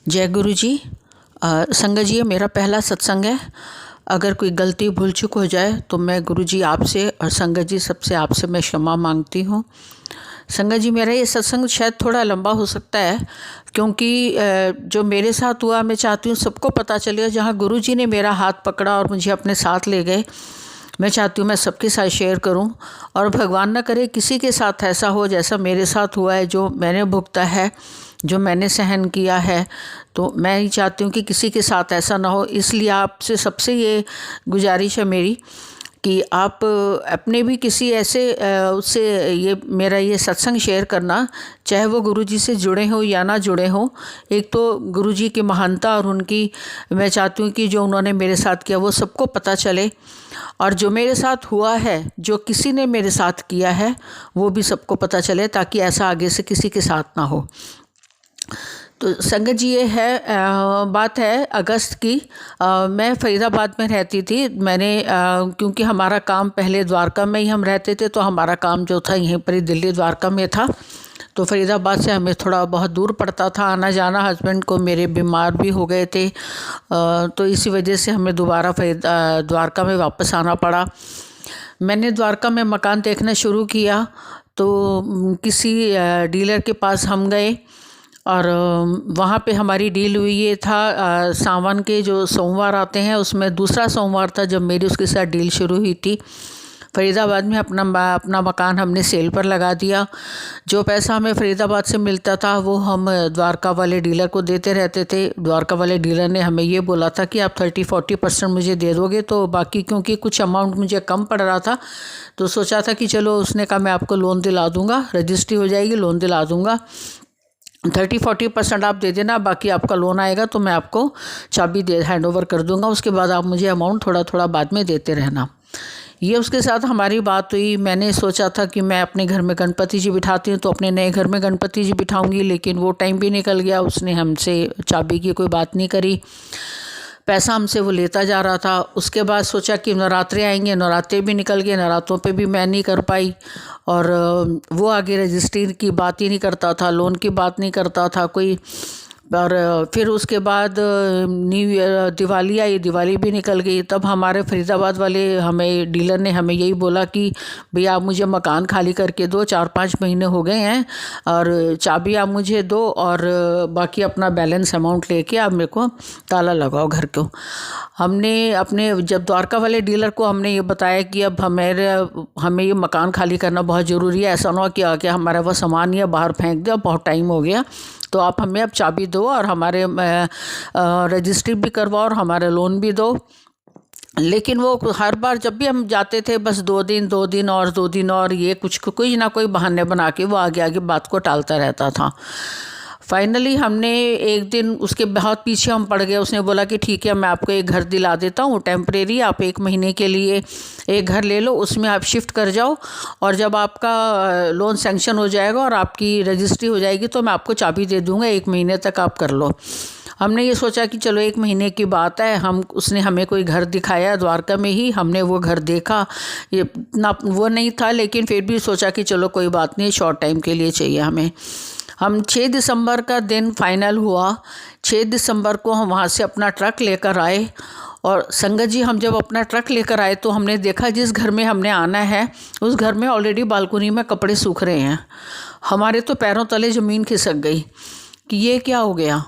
जय गुरु जी। संगत जी, ये मेरा पहला सत्संग है। अगर कोई गलती भूल चूक हो जाए तो मैं गुरु जी आपसे और संगत जी सबसे आपसे मैं क्षमा मांगती हूँ। संगत जी, मेरा ये सत्संग शायद थोड़ा लंबा हो सकता है, क्योंकि जो मेरे साथ हुआ मैं चाहती हूँ सबको पता चले। जहाँ गुरु जी ने मेरा हाथ पकड़ा और मुझे अपने साथ ले गए, मैं चाहती हूँ मैं सबके साथ शेयर करूँ। और भगवान ना करे किसी के साथ ऐसा हो जैसा मेरे साथ हुआ है, जो मैंने भुगता है, जो मैंने सहन किया है। तो मैं ही चाहती हूँ कि किसी के साथ ऐसा ना हो। इसलिए आपसे सबसे ये गुजारिश है मेरी कि आप अपने भी किसी ऐसे उससे ये मेरा ये सत्संग शेयर करना, चाहे वो गुरुजी से जुड़े हो या ना जुड़े हो। एक तो गुरुजी की महानता और उनकी, मैं चाहती हूँ कि जो उन्होंने मेरे साथ किया वो सबको पता चले, और जो मेरे साथ हुआ है, जो किसी ने मेरे साथ किया है, वो भी सबको पता चले, ताकि ऐसा आगे से किसी के साथ ना हो। तो संगत जी, ये है बात है अगस्त की। मैं फरीदाबाद में रहती थी। मैंने क्योंकि हमारा काम पहले द्वारका में ही हम रहते थे, तो हमारा काम जो था यहीं पर ही दिल्ली द्वारका में था। तो फरीदाबाद से हमें थोड़ा बहुत दूर पड़ता था आना जाना। हस्बैंड को मेरे बीमार भी हो गए थे, तो इसी वजह से हमें दोबारा द्वारका में वापस आना पड़ा। मैंने द्वारका में मकान देखना शुरू किया, तो किसी डीलर के पास हम गए और वहाँ पे हमारी डील हुई। ये था सावन के जो सोमवार आते हैं उसमें दूसरा सोमवार था जब मेरी उसके साथ डील शुरू हुई थी। फरीदाबाद में अपना मकान हमने सेल पर लगा दिया। जो पैसा हमें फरीदाबाद से मिलता था वो हम द्वारका वाले डीलर को देते रहते थे। द्वारका वाले डीलर ने हमें ये बोला था कि आप 30-40% मुझे दे दोगे, तो बाकी क्योंकि कुछ अमाउंट मुझे कम पड़ रहा था, तो सोचा था कि चलो, उसने कहा मैं आपको लोन दिला दूँगा, रजिस्ट्री हो जाएगी, लोन दिला दूँगा, 30-40% आप दे देना, बाकी आपका लोन आएगा तो मैं आपको चाबी हैंड ओवर कर दूंगा, उसके बाद आप मुझे अमाउंट थोड़ा थोड़ा बाद में देते रहना। ये उसके साथ हमारी बात हुई। मैंने सोचा था कि मैं अपने घर में गणपति जी बिठाती हूँ तो अपने नए घर में गणपति जी बिठाऊंगी, लेकिन वो टाइम भी निकल गया। उसने हमसे चाबी की कोई बात नहीं करी, पैसा हमसे वो लेता जा रहा था। उसके बाद सोचा कि नवरात्रे आएंगे, नवरात्रे भी निकल गए, नवरात्रों पे भी मैं नहीं कर पाई। और वो आगे रजिस्ट्री की बात ही नहीं करता था, लोन की बात नहीं करता था कोई। और फिर उसके बाद न्यू ईयर, दिवाली आई, दिवाली भी निकल गई। तब हमारे फरीदाबाद वाले हमें डीलर ने हमें यही बोला कि भैया आप मुझे मकान खाली करके दो, 4-5 महीने हो गए हैं, और चाबी आप मुझे दो, और बाकी अपना बैलेंस अमाउंट लेके आप मेरे को ताला लगाओ घर को। हमने अपने जब द्वारका वाले डीलर को हमने ये बताया कि अब हमें ये मकान खाली करना बहुत ज़रूरी है, ऐसा ना हो कि आके हमारा वो सामान ही बाहर फेंक दिया, बहुत टाइम हो गया, तो आप हमें अब चाबी दो और हमारे रजिस्ट्री भी करवाओ और हमारा लोन भी दो। लेकिन वो हर बार जब भी हम जाते थे, बस 2 दिन और 2 दिन और, ये कोई ना कोई बहाने बना के वो आगे आगे बात को टालता रहता था। फाइनली हमने एक दिन, उसके बहुत पीछे हम पड़ गए। उसने बोला कि ठीक है, मैं आपको एक घर दिला देता हूँ टेम्परेरी, आप 1 महीने के लिए एक घर ले लो, उसमें आप शिफ्ट कर जाओ, और जब आपका लोन सैंक्शन हो जाएगा और आपकी रजिस्ट्री हो जाएगी तो मैं आपको चाबी दे दूँगा, 1 महीने तक आप कर लो। हमने ये सोचा कि चलो 1 महीने की बात है, उसने हमें कोई घर दिखाया द्वारका में ही, हमने वो घर देखा। ये ना वो नहीं था, लेकिन फिर भी सोचा कि चलो कोई बात नहीं, शॉर्ट टाइम के लिए चाहिए हमें। हम 6 दिसंबर का दिन फाइनल हुआ। 6 दिसंबर को हम वहाँ से अपना ट्रक लेकर आए। और संगत जी, हम जब अपना ट्रक लेकर आए तो हमने देखा जिस घर में हमने आना है उस घर में ऑलरेडी बालकनी में कपड़े सूख रहे हैं। हमारे तो पैरों तले ज़मीन खिसक गई कि ये क्या हो गया।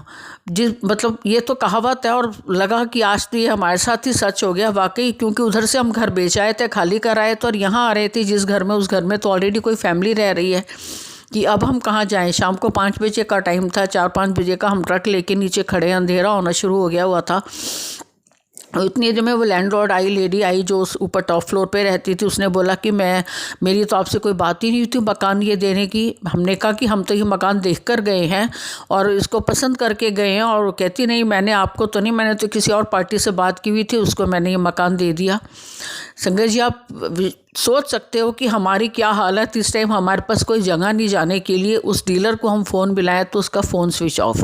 मतलब ये तो कहावत है, और लगा कि आज तो ये हमारे साथ ही सच हो गया वाकई, क्योंकि उधर से हम घर बेच आए थे, खाली कर आए थे, और यहाँ आ रहे थे जिस घर में, उस घर में तो ऑलरेडी कोई फैमिली रह रही है, कि अब हम कहाँ जाएं। शाम को 5 बजे का टाइम था, 4-5 बजे का हम ट्रक लेके नीचे खड़े, अंधेरा होना शुरू हो गया हुआ था। इतनी देर में वो लैंडलॉर्ड आई, लेडी आई जो उस ऊपर टॉप फ्लोर पे रहती थी। उसने बोला कि मेरी तो आपसे कोई बात ही नहीं थी मकान ये देने की। हमने कहा कि हम तो ये मकान देख कर गए हैं और इसको पसंद करके गए हैं, और कहती नहीं, मैंने आपको तो नहीं, मैंने तो किसी और पार्टी से बात की हुई थी, उसको मैंने ये मकान दे दिया। संगत जी, आप सोच सकते हो कि हमारी क्या हालत। इस टाइम हमारे पास कोई जगह नहीं जाने के लिए। उस डीलर को हम फ़ोन मिलाया तो उसका फ़ोन स्विच ऑफ,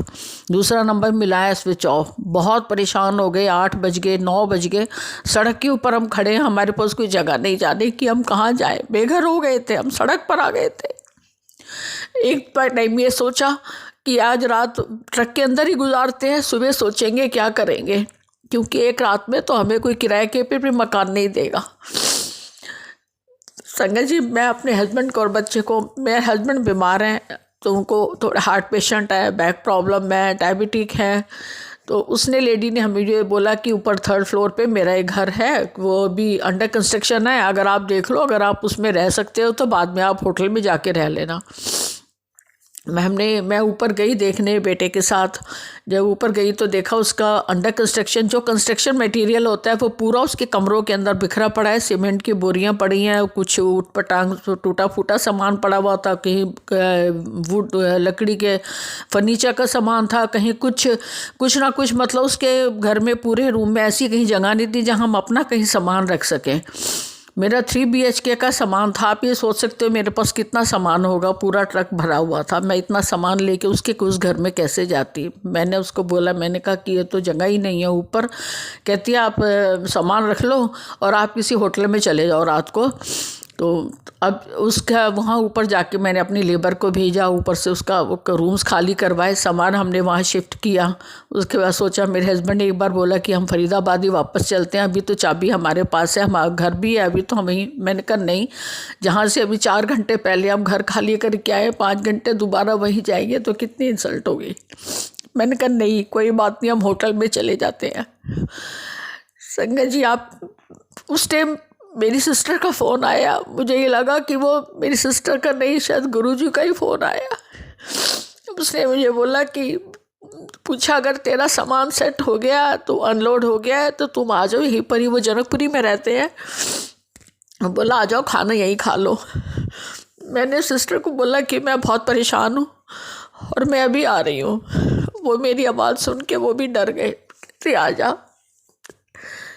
दूसरा नंबर मिलाया स्विच ऑफ। बहुत परेशान हो गए। 8 बज गए, 9 बज गए, सड़क के ऊपर हम खड़े हैं, हमारे पास कोई जगह नहीं जाने की, हम कहाँ जाए, बेघर हो गए थे, हम सड़क पर आ गए थे। एक टाइम ये सोचा कि आज रात ट्रक के अंदर ही गुजारते हैं, सुबह सोचेंगे क्या करेंगे, क्योंकि एक रात में तो हमें कोई किराए के पे भी मकान नहीं देगा। संगत जी, मैं अपने हस्बैंड को और बच्चे को, मेरे हस्बैंड बीमार हैं तो उनको थोड़ा हार्ट पेशेंट है, बैक प्रॉब्लम है, डायबिटिक है, तो उसने लेडी ने हमें जो बोला कि ऊपर 3rd फ्लोर पे मेरा एक घर है, वो भी अंडर कंस्ट्रक्शन है, अगर आप देख लो, अगर आप उसमें रह सकते हो तो बाद में आप होटल में जाके रह लेना। मैं ऊपर गई देखने बेटे के साथ। जब ऊपर गई तो देखा उसका अंडर कंस्ट्रक्शन जो कंस्ट्रक्शन मटेरियल होता है वो पूरा उसके कमरों के अंदर बिखरा पड़ा है, सीमेंट की बोरियां पड़ी हैं, कुछ ऊट पटांग टूटा फूटा सामान पड़ा हुआ था, कहीं वुड लकड़ी के फर्नीचर का सामान था, कहीं कुछ ना कुछ, मतलब उसके घर में पूरे रूम में ऐसी कहीं जगह नहीं थी जहाँ हम अपना कहीं सामान रख सकें। मेरा 3 BHK का सामान था। आप ये सोच सकते हो मेरे पास कितना सामान होगा, पूरा ट्रक भरा हुआ था। मैं इतना सामान लेके उसके उस घर में कैसे जाती। मैंने उसको बोला, मैंने कहा कि ये तो जगह ही नहीं है ऊपर। कहती है आप सामान रख लो और आप किसी होटल में चले जाओ रात को। तो अब उसका वहाँ ऊपर जाके मैंने अपनी लेबर को भेजा, ऊपर से उसका रूम्स खाली करवाए, सामान हमने वहाँ शिफ्ट किया। उसके बाद सोचा, मेरे हस्बैंड ने एक बार बोला कि हम फरीदाबाद ही वापस चलते हैं, अभी तो चाबी हमारे पास है, हमारा घर भी है अभी तो हम ही। मैंने कहा नहीं, जहाँ से अभी 4 घंटे पहले हम घर खाली करके आए, 5 घंटे दोबारा वहीं जाएंगे तो कितनी इंसल्ट होगी। मैंने कहा नहीं, कोई बात नहीं, हम होटल में चले जाते हैं। संगत जी, आप उस टाइम मेरी सिस्टर का फ़ोन आया, मुझे ये लगा कि वो मेरी सिस्टर का नहीं, शायद गुरुजी का ही फ़ोन आया। उसने मुझे बोला कि पूछा, अगर तेरा सामान सेट हो गया तो अनलोड हो गया है तो तुम आ जाओ यहीं पर ही, वो जनकपुरी में रहते हैं। बोला आ जाओ, खाना यहीं खा लो। मैंने सिस्टर को बोला कि मैं बहुत परेशान हूँ और मैं अभी आ रही हूँ। वो मेरी आवाज़ सुन के वो भी डर गए, कहते आ जा।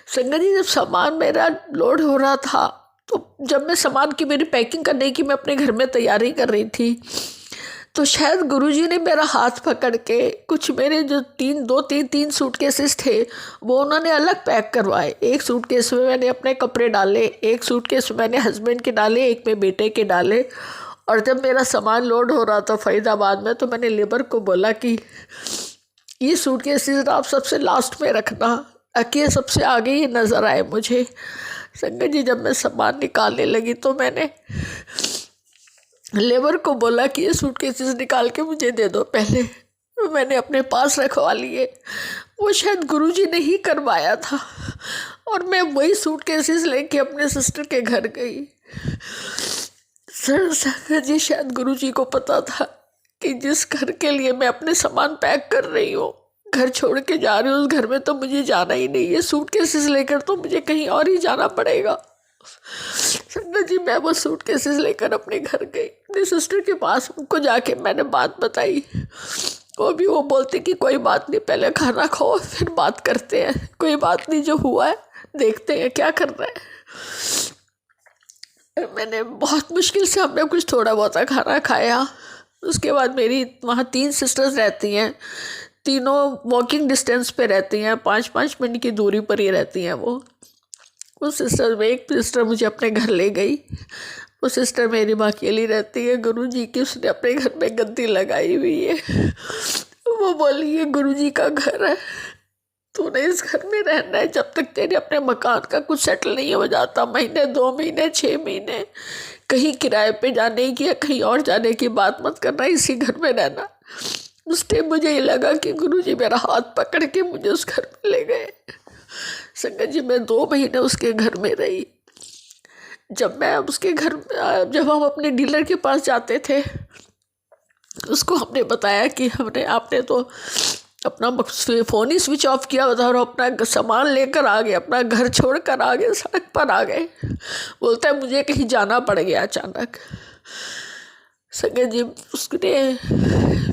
संगत जी, जब सामान मेरा लोड हो रहा था तो जब मैं सामान की मेरी पैकिंग करने की मैं अपने घर में तैयारी कर रही थी तो शायद गुरुजी ने मेरा हाथ पकड़ के कुछ मेरे जो 3 सूटकेसेस थे वो उन्होंने अलग पैक करवाए। एक सूटकेस में मैंने अपने कपड़े डाले, एक सूटकेस में मैंने हस्बैंड के डाले, एक में बेटे के डाले। और जब मेरा सामान लोड हो रहा था फरीदाबाद में तो मैंने लेबर को बोला कि ये सूटकेसेस आप सबसे लास्ट में रखना ताकि ये सबसे आगे ही नज़र आए मुझे। संगत जी, जब मैं सामान निकालने लगी तो मैंने लेबर को बोला कि ये सूटकेसेस निकाल के मुझे दे दो पहले। मैंने अपने पास रखवा लिए, वो शायद गुरुजी ने ही करवाया था। और मैं वही सूटकेसेस लेके अपने सिस्टर के घर गई। संगत जी, शायद गुरुजी को पता था कि जिस घर के लिए मैं अपने सामान पैक कर रही हूँ, घर छोड़ के जा रही हूँ, उस घर में तो मुझे जाना ही नहीं है। सूटकेसेस लेकर तो मुझे कहीं और ही जाना पड़ेगा। संगत जी, मैं वो सूटकेसेस लेकर अपने घर गई, अपनी सिस्टर के पास। उनको जाके मैंने बात बताई। वो बोलते कि कोई बात नहीं, पहले खाना खाओ फिर बात करते हैं, कोई बात नहीं, जो हुआ है देखते हैं क्या करना है। मैंने बहुत मुश्किल से हमने कुछ थोड़ा बहुत खाना खाया। उसके बाद मेरी वहाँ 3 सिस्टर्स रहती हैं, तीनों वॉकिंग डिस्टेंस पे रहती हैं, 5-5 मिनट की दूरी पर ही रहती हैं वो। उस सिस्टर में एक सिस्टर मुझे अपने घर ले गई। वो सिस्टर मेरी माँ अकेली रहती है, गुरुजी की उसने अपने घर में गद्दी लगाई हुई है। वो बोली ये गुरुजी का घर है, तूने इस घर में रहना है जब तक तेरे अपने मकान का कुछ सेटल नहीं हो जाता। महीने 2 महीने 6 महीने कहीं किराए पे जाने की या कहीं और जाने की बात मत करना, इसी घर में रहना। उस टाइम मुझे ये लगा कि गुरुजी मेरा हाथ पकड़ के मुझे उस घर में ले गए। संगत जी, मैं 2 महीने उसके घर में रही। जब हम अपने डीलर के पास जाते थे, उसको हमने बताया कि आपने तो अपना फ़ोन ही स्विच ऑफ किया हुआ था और अपना सामान लेकर आ गए, अपना घर छोड़ कर आ गए, सड़क पर आ गए। बोलता है मुझे कहीं जाना पड़ गया अचानक। संगत जी, उसने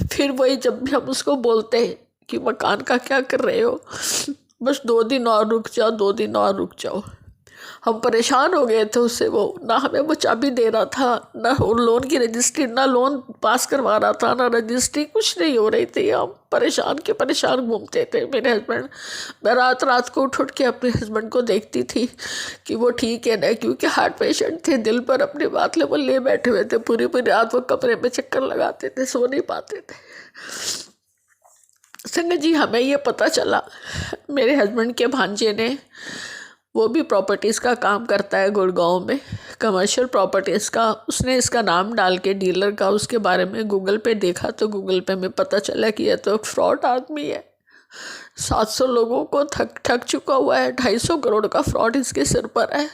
फिर वही, जब भी हम उसको बोलते हैं कि मकान का क्या कर रहे हो, बस 2 दिन और रुक जाओ, 2 दिन और रुक जाओ, हम परेशान हो गए थे उससे। वो ना हमें वो चाबी दे रहा था, ना लोन की रजिस्ट्री, ना लोन पास करवा रहा था, ना रजिस्ट्री, कुछ नहीं हो रही थी। हम परेशान के परेशान घूमते थे मेरे हस्बैंड। मैं रात रात को उठ के अपने हस्बैंड को देखती थी कि वो ठीक है ना, क्योंकि हार्ट पेशेंट थे, दिल पर अपनी बात ले बैठे हुए थे। पूरी पूरी रात वो कमरे में चक्कर लगाते थे, सो नहीं पाते थे। संगत जी, हमें ये पता चला, मेरे हस्बैंड के भांजे ने, वो भी प्रॉपर्टीज़ का काम करता है गुड़गांव में, कमर्शियल प्रॉपर्टीज़ का। उसने इसका नाम डाल के डीलर का उसके बारे में गूगल पे देखा, तो गूगल पे में पता चला कि यह तो एक फ्रॉड आदमी है। 700 लोगों को ठग चुका हुआ है। 250 करोड़ का फ्रॉड इसके सिर पर है।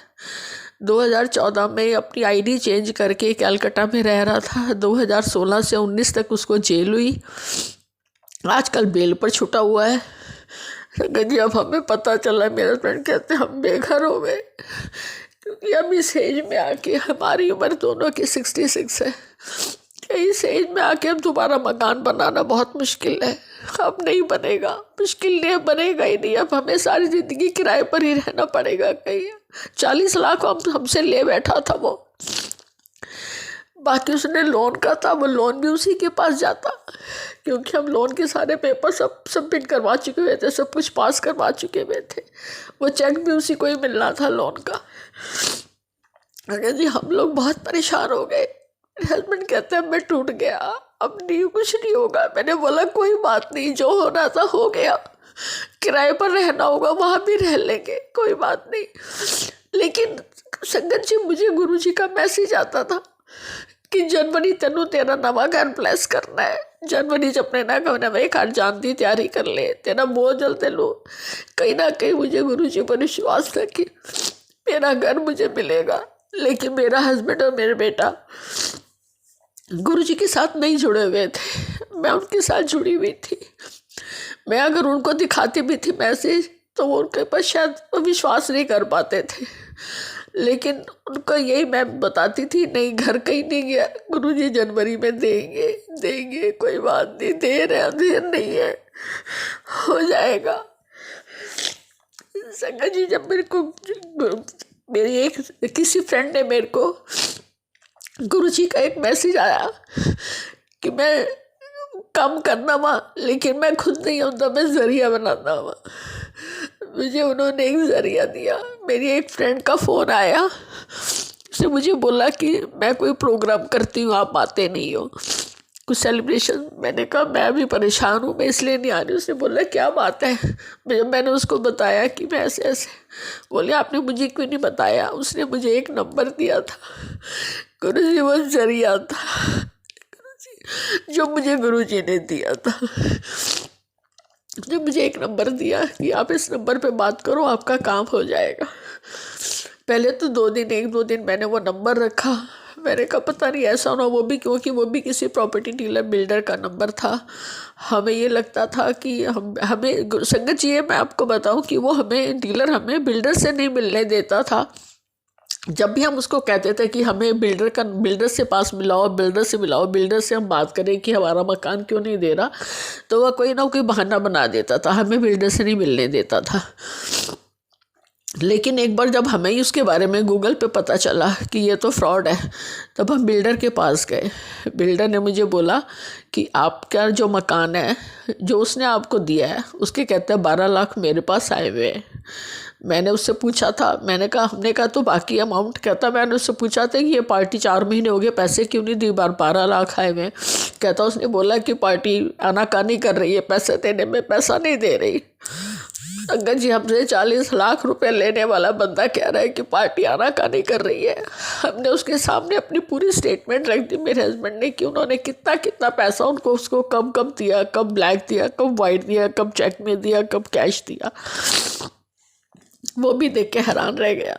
2014 में अपनी आईडी चेंज करके कलकत्ता में रह रहा था। 2016 से 19 तक उसको जेल हुई। आजकल बेल पर छुटा हुआ है। संगत जी, अब हमें पता चला, मेरे हस्बैंड कहते हैं हम बेघर हो गए, क्योंकि अब इस एज में आके, हमारी उम्र दोनों की 66 है, इस एज में आके अब दोबारा मकान बनाना बहुत मुश्किल है। अब नहीं बनेगा, मुश्किल नहीं, बनेगा ही नहीं। अब हमें सारी ज़िंदगी किराए पर ही रहना पड़ेगा। कहीं 40 लाख हमसे ले बैठा था वो, बाकी उसने लोन का था, वो लोन भी उसी के पास जाता, क्योंकि हम लोन के सारे पेपर सब सबमिट करवा चुके हुए थे, सब कुछ पास करवा चुके हुए थे। वो चेक भी उसी को ही मिलना था लोन का। अगर जी, हम लोग बहुत परेशान हो गए। हस्बैंड कहते हैं मैं टूट गया, अब नहीं, कुछ नहीं होगा। मैंने बोला कोई बात नहीं, जो होना था हो गया, किराए पर रहना होगा वहाँ भी रह लेंगे, कोई बात नहीं। लेकिन संगत जी, मुझे गुरुजी का मैसेज आता था कि जनवरी तेनू तेरा नवा घर प्लेस करना है। जनवरी च अपने ना नवे घर जान की तैयारी कर ले, तेरा बोझ जल्द लो। कहीं ना कहीं मुझे गुरुजी पर विश्वास था कि मेरा घर मुझे मिलेगा। लेकिन मेरा हस्बैंड और मेरा बेटा गुरुजी के साथ नहीं जुड़े हुए थे, मैं उनके साथ जुड़ी हुई थी। मैं अगर उनको दिखाती भी थी मैसेज, तो वो उनके पास शायद विश्वास नहीं कर पाते थे। लेकिन उनको यही मैं बताती थी, नहीं घर कहीं नहीं गया, गुरुजी जनवरी में देंगे देंगे, कोई बात नहीं, देर नहीं है, हो जाएगा। संगत जी, जब मेरे को मेरी एक किसी फ्रेंड ने मेरे को गुरुजी का एक मैसेज आया कि मैं काम करना वहाँ, लेकिन मैं खुद नहीं होता, मैं जरिया बनाता हुआ। मुझे उन्होंने एक जरिया दिया। मेरी एक फ्रेंड का फ़ोन आया, उसने मुझे बोला कि मैं कोई प्रोग्राम करती हूँ, आप आते नहीं हो, कुछ सेलिब्रेशन। मैंने कहा मैं भी परेशान हूँ, मैं इसलिए नहीं आ रही। उसने बोला क्या बात है। जब मैंने उसको बताया कि मैं ऐसे ऐसे, बोले आपने मुझे क्यों नहीं बताया। उसने मुझे एक नंबर दिया था, गुरुजी वो जरिया था जो मुझे गुरुजी ने दिया था। जो मुझे एक नंबर दिया कि आप इस नंबर पे बात करो, आपका काम हो जाएगा। पहले तो 1-2 दिन मैंने वो नंबर रखा। मैंने कहा पता नहीं ऐसा ना, वो भी क्योंकि वो भी किसी प्रॉपर्टी डीलर बिल्डर का नंबर था। हमें ये लगता था कि हमें संगत जी, मैं आपको बताऊं कि वो हमें डीलर हमें बिल्डर से नहीं मिलने देता था। जब भी हम उसको कहते थे कि हमें बिल्डर से पास मिलाओ, बिल्डर से हम बात करें कि हमारा मकान क्यों नहीं दे रहा, तो वह कोई ना कोई बहाना बना देता था, हमें बिल्डर से नहीं मिलने देता था। लेकिन एक बार जब हमें ही उसके बारे में गूगल पे पता चला कि ये तो फ्रॉड है, तब हम बिल्डर के पास गए। बिल्डर ने मुझे बोला कि आपका जो मकान है, जो उसने आपको दिया है, उसके कहते हैं 12 लाख मेरे पास आए हुए हैं। मैंने उससे पूछा था, हमने कहा तो बाकी अमाउंट। कहता मैंने उससे पूछा था कि ये पार्टी 4 महीने हो गए, पैसे क्यों नहीं दी, 12 लाख आए हुए। कहता उसने बोला कि पार्टी आनाकानी कर रही है, पैसे देने में पैसा नहीं दे रही। अगर जी, हमसे 40 लाख रुपए लेने वाला बंदा कह रहा है कि पार्टी आनाकानी कर रही है। हमने उसके सामने अपनी पूरी स्टेटमेंट रख दी मेरे हस्बैंड ने कि उन्होंने कितना पैसा उसको कब दिया, कब ब्लैक दिया, कब वाइट दिया, कब चेक में दिया, कब कैश दिया। वो भी देख के हैरान रह गया।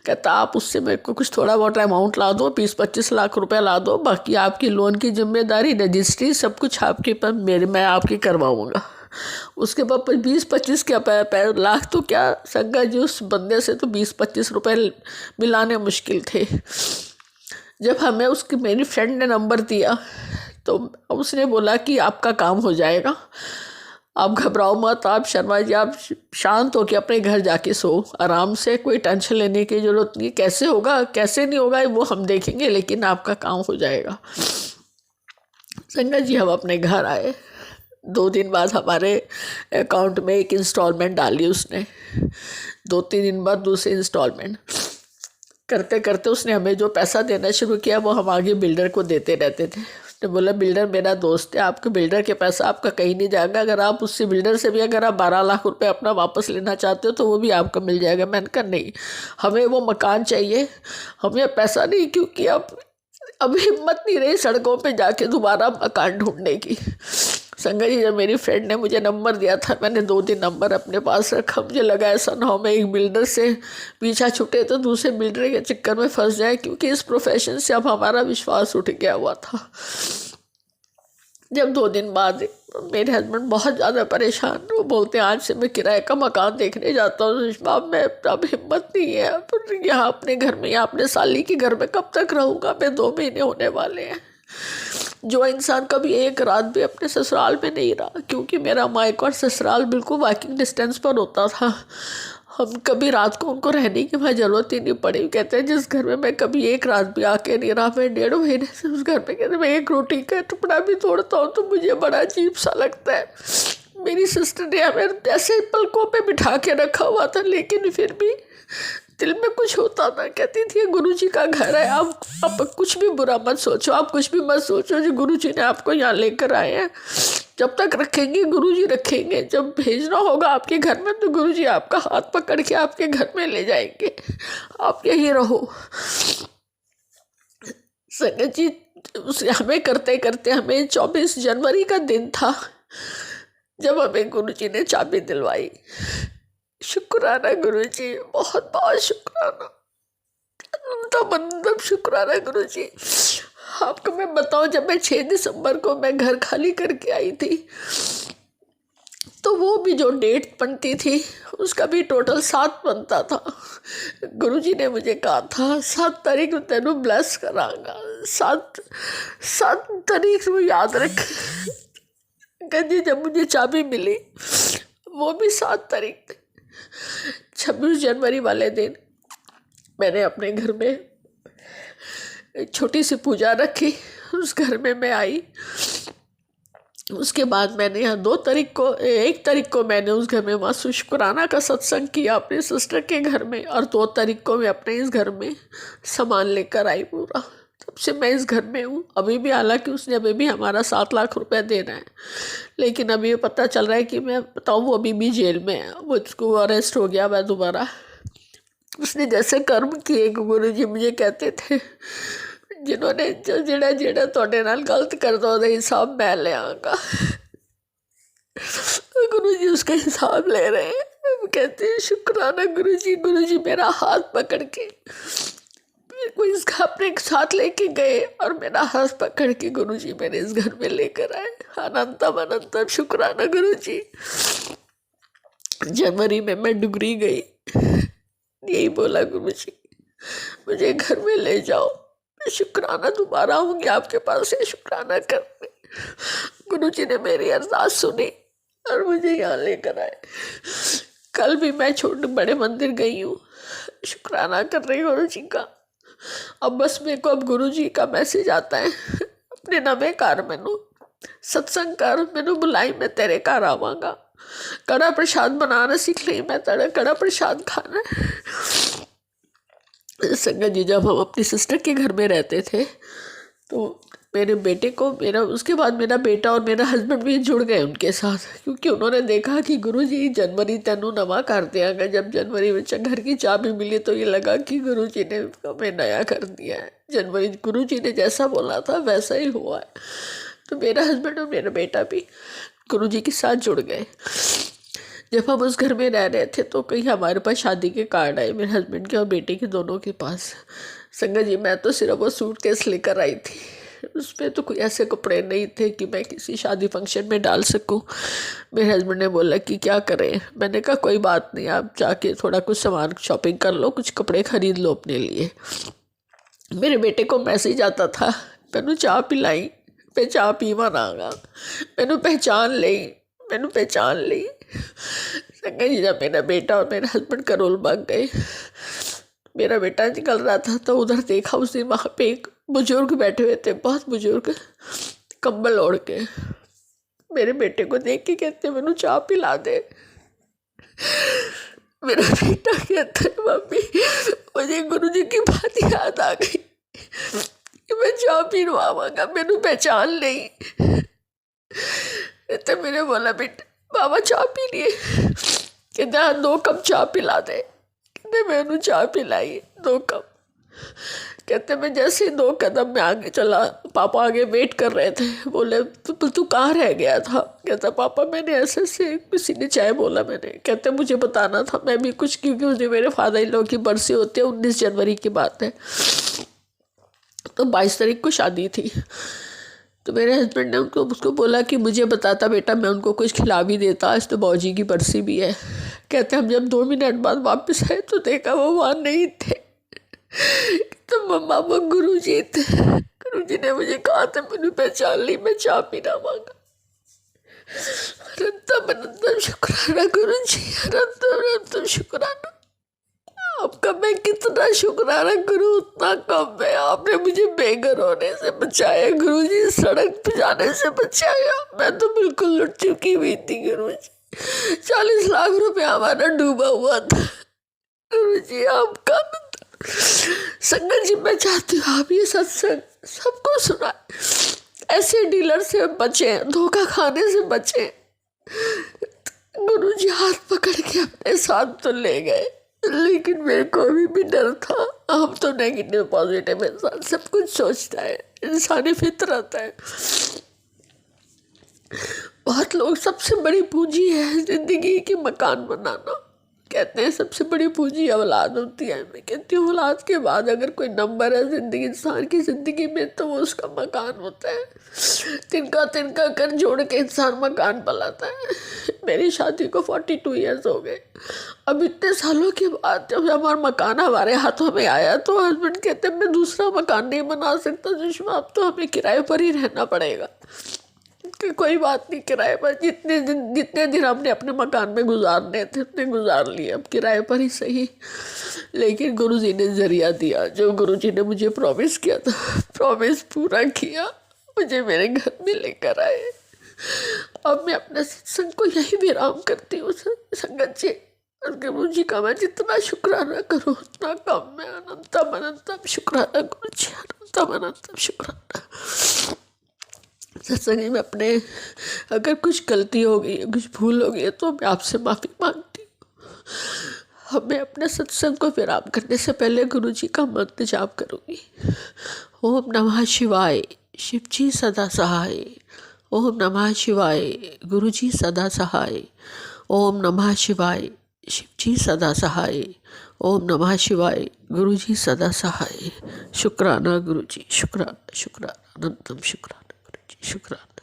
कहता आप उससे मेरे को कुछ थोड़ा बहुत अमाउंट ला दो, 20-25 लाख रुपए ला दो, बाकी आपकी लोन की जिम्मेदारी, रजिस्ट्री, सब कुछ आपके पर मैं आपकी करवाऊँगा। उसके बाद 20-25 क्या लाख तो क्या संगा जी, उस बंदे से तो 20-25 रुपए मिलाने मुश्किल थे। जब हमें मेरी फ्रेंड ने नंबर दिया, तो उसने बोला कि आपका काम हो जाएगा, आप घबराओ मत, आप शर्मा जी, आप शांत होकर अपने घर जाके सो आराम से, कोई टेंशन लेने की ज़रूरत नहीं। कैसे होगा कैसे नहीं होगा वो हम देखेंगे, लेकिन आपका काम हो जाएगा। संगत जी, हम अपने घर आए, 2 दिन बाद हमारे अकाउंट में एक इंस्टॉलमेंट डाली उसने, 2-3 दिन बाद दूसरी इंस्टॉलमेंट। करते करते उसने हमें जो पैसा देना शुरू किया वो हम आगे बिल्डर को देते रहते थे। उसने बोला बिल्डर मेरा दोस्त है, आपके बिल्डर के पैसा आपका कहीं नहीं जाएगा, अगर आप उससे बिल्डर से भी अगर आप 12 लाख रुपए अपना वापस लेना चाहते हो तो वो भी आपका मिल जाएगा। मैंने कहा नहीं, हमें वो मकान चाहिए, हमें पैसा नहीं, क्योंकि अब हिम्मत नहीं रही सड़कों पे जाके दोबारा मकान ढूंढने की। संगत जी, जब मेरी फ्रेंड ने मुझे नंबर दिया था, मैंने 2 दिन नंबर अपने पास रखा। मुझे लगा ऐसा ना हो मैं एक बिल्डर से पीछा छूटे तो दूसरे बिल्डर के चक्कर में फंस जाए, क्योंकि इस प्रोफेशन से अब हमारा विश्वास उठ गया हुआ था। जब 2 दिन बाद मेरे हस्बैंड बहुत ज़्यादा परेशान, वो बोलते हैं आज से मैं किराए का मकान देखने जाता हूँ सुषमा, मैं अब हिम्मत नहीं है यहाँ अपने घर में, यहाँ अपने साली के घर में कब तक रहूँगा मैं, 2 महीने होने वाले हैं। जो इंसान कभी एक रात भी अपने ससुराल में नहीं रहा, क्योंकि मेरा मायका और ससुराल बिल्कुल वॉकिंग डिस्टेंस पर होता था, हम कभी रात को उनको रहने की वहाँ ज़रूरत ही नहीं पड़ी। कहते हैं जिस घर में मैं कभी एक रात भी आके नहीं रहा, मैं 1.5 महीने से उस घर में, कहते मैं एक रोटी का टुकड़ा भी तोड़ता हूँ तो मुझे बड़ा अजीब सा लगता है। मेरी सिस्टर ने हमें ऐसे पलकों पे बिठा के रखा हुआ था, लेकिन फिर भी दिल में कुछ होता ना। कहती थी गुरुजी का घर है, आप कुछ भी बुरा मत सोचो, आप कुछ भी मत सोचो, जो गुरुजी ने आपको यहाँ लेकर आए हैं, जब तक रखेंगे गुरुजी रखेंगे, जब भेजना होगा आपके घर में तो गुरुजी आपका हाथ पकड़ के आपके घर में ले जाएंगे, आप यही रहो। संगत जी, उसे हमें करते करते हमें 24 जनवरी का दिन था जब हमें गुरुजी ने चाबी दिलवाई। शुक्राना गुरुजी, बहुत बहुत शुक्राना, मतलब शुक्राना गुरुजी। आपको मैं बताऊं, जब मैं 6 दिसंबर को मैं घर खाली करके आई थी तो वो भी जो डेट बनती थी उसका भी टोटल 7 बनता था। गुरुजी ने मुझे कहा था 7 तारीख को तेनू ब्लेस करांगा, 7 तारीख वो याद रख। जी, जब मुझे चाबी मिली वो भी 7 तारीख थी। 26 जनवरी वाले दिन मैंने अपने घर में एक छोटी सी पूजा रखी, उस घर में मैं आई। उसके बाद मैंने यहाँ 1 तारीख को मैंने उस घर में माँ शुक्राना का सत्संग किया अपने सिस्टर के घर में, और 2 तारीख को मैं अपने इस घर में सामान लेकर आई पूरा। तब से मैं इस घर में हूँ। अभी भी, हालांकि उसने अभी भी हमारा 7 लाख रुपए देना है, लेकिन अभी पता चल रहा है कि मैं बताऊँ वो अभी भी जेल में है, वो उसको अरेस्ट हो गया मैं दोबारा। उसने जैसे कर्म किए, गुरुजी मुझे कहते थे जिन्होंने जेड़ा जेड़ा तोड़े नाल गलत कर दो हिसाब मैं ले आऊँगा। गुरुजी उसका हिसाब ले रहे हैं। कहते हैं शुक्राना गुरुजी। गुरुजी मेरा हाथ पकड़ के को इस अपने साथ लेके गए और मेरा हाथ पकड़ के गुरुजी मेरे इस घर में लेकर आए। अनंतम अनंतम शुक्राना गुरुजी। जनवरी में मैं डुगरी गई, यही बोला गुरुजी मुझे घर में ले जाओ, मैं शुक्राना दोबारा आऊँगी आपके पास से शुक्राना करने। गुरुजी ने मेरी अरदास सुनी और मुझे यहाँ लेकर आए। कल भी मैं छोटे बड़े मंदिर गई हूँ, शुक्राना कर रही हूँ गुरुजी का। अब बस मेरे को अब गुरुजी का मैसेज आता है, अपने नवे घर मैनू सत्संग कर, मैनू बुलाई, मैं तेरे घर आवांगा। कड़ा प्रसाद बनाना सीख ली, मैं तेरा कड़ा प्रसाद खाना। संगत जी, जब हम अपनी सिस्टर के घर में रहते थे तो मेरे बेटे को उसके बाद मेरा बेटा और मेरा हस्बैंड भी जुड़ गए उनके साथ, क्योंकि उन्होंने देखा कि गुरुजी जनवरी तेनू नवा कर दियागा। जब जनवरी में घर की चाबी मिली तो ये लगा कि गुरुजी ने हमें नया कर दिया है। जनवरी गुरुजी ने जैसा बोला था वैसा ही हुआ है। तो मेरा हस्बैंड और मेरा बेटा भी गुरुजी के साथ जुड़ गए। जब हम उस घर में रह रहे थे तो कहीं हमारे पास शादी के कार्ड आए, मेरे हस्बैंड के और बेटे के दोनों के पास। संगत जी, मैं तो सिर्फ वो सूटकेस लेकर आई थी, उसमें तो कोई ऐसे कपड़े नहीं थे कि मैं किसी शादी फंक्शन में डाल सकूं। मेरे हस्बैंड ने बोला कि क्या करें। मैंने कहा कोई बात नहीं, आप जाके थोड़ा कुछ सामान शॉपिंग कर लो, कुछ कपड़े खरीद लो अपने लिए। मेरे बेटे को मैसेज आता था, मैनू चाह पिलाई, मैं चाह पीवन आगा, मैनू पहचान ली, मैंने पहचान ली। संगत जी जब मेरा बेटा और मेरे हस्बैंड करोल बाग गए, मेरा बेटा निकल रहा था तो उधर देखा, उस दिन वहाँ पे एक बुजुर्ग बैठे हुए थे, बहुत बुजुर्ग, कंबल ओढ़ के। मेरे बेटे को देख के कहते मैनू चाय पिला दे। मेरा बेटा कहता है मम्मी मुझे गुरु जी की बात याद आ गई कि मैं चाय पीवाऊंगा, मैनू पहचान नहीं। तो मैंने बोला बेटा बाबा चाय पी लिए। कहते हाँ 2 कप चाय पिला दे। कहते मैनू चाय पिलाई 2 कप। कहते मैं जैसे ही 2 कदम में आगे चला, पापा आगे वेट कर रहे थे। बोले तू कहाँ रह गया था? कहता पापा मैंने ऐसे से किसी ने चाय बोला मैंने। कहते मुझे बताना था, मैं भी कुछ, क्योंकि उस दिन मेरे फादर इन लोग की बरसी होती है, 19 जनवरी की बात है, तो 22 तारीख को शादी थी। तो मेरे हस्बैंड ने उसको बोला कि मुझे बताता बेटा, मैं उनको कुछ खिला भी देता, आज तो बाऊजी की बरसी भी है। कहते हम जब 2 मिनट बाद वापस आए तो देखा वो वहाँ नहीं थे। तो मम्मा वो गुरुजी थे। गुरुजी ने मुझे कहा था मैंने पहचान ली, मैं चाय पीना मांगा। अनंतम अनंतम शुक्राना गुरुजी, अनंतम अनंतम शुक्राना। आपका मैं कितना शुक्राना करूँ उतना कम है। आपने मुझे बेघर होने से बचाया गुरुजी, सड़क पे जाने से बचाया। मैं तो बिल्कुल लुट चुकी हुई थी गुरुजी, 40 लाख रुपया हमारा डूबा हुआ था। गुरुजी आपका संगत जी मैं चाहती हूँ आप ये सत्संग सबको सुनाए, ऐसे डीलर से बचे, धोखा खाने से बचे। गुरुजी हाथ पकड़ के अपने साथ तो ले गए, लेकिन मेरे को अभी भी डर था। हम तो नेगेटिव पॉजिटिव इंसान सब कुछ सोचता है, इंसानी फितरत है। बहुत लोग, सबसे बड़ी पूंजी है जिंदगी की मकान बनाना। कहते हैं सबसे बड़ी पूंजी औलाद होती है। मैं कहती हूँ औलाद के बाद अगर कोई नंबर है जिंदगी, इंसान की ज़िंदगी में, तो वो उसका मकान होता है। तिनका तिनका कर जोड़ के इंसान मकान बनाता है। मेरी शादी को 42 ईयर्स हो गए। अब इतने सालों के बाद जब हमारा मकान हमारे हाथों में आया तो हस्बैंड कहते मैं दूसरा मकान नहीं बना सकता सुषमा, अब तो हमें किराए पर ही रहना पड़ेगा। कि कोई बात नहीं, किराए पर जितने दिन हमने अपने मकान में गुजारने थे उतने गुजार लिए, अब किराए पर ही सही। लेकिन गुरुजी ने जरिया दिया, जो गुरुजी ने मुझे प्रॉमिस किया था, प्रॉमिस पूरा किया, मुझे मेरे घर में लेकर आए। अब मैं अपने सत्संग को यही विराम करती हूँ संगत जी। गुरुजी का मैं जितना शुक्राना करूँ उतना कम है। अनंतम अनंतम शुक्राना गुरुजी, अनंतम अनंतम शुक्राना। सत्संग में अपने अगर कुछ गलती हो गई है, कुछ भूल हो गई है, तो मैं आपसे माफ़ी मांगती हूँ। मैं अपने सत्संग को विराम करने से पहले गुरुजी का मंत्र जाप करूँगी। ओम नमः शिवाय, शिव जी सदा सहाय। ओम नमः शिवाय, गुरुजी सदा सहाय। ओम नमः शिवाय, शिव जी सदा सहाय। ओम नमः शिवाय, गुरुजी सदा सहाय। शुक्राना गुरुजी, शुक्राना शुक्राना, अनंतम शुक्राना गुरुजी, शुक्राना।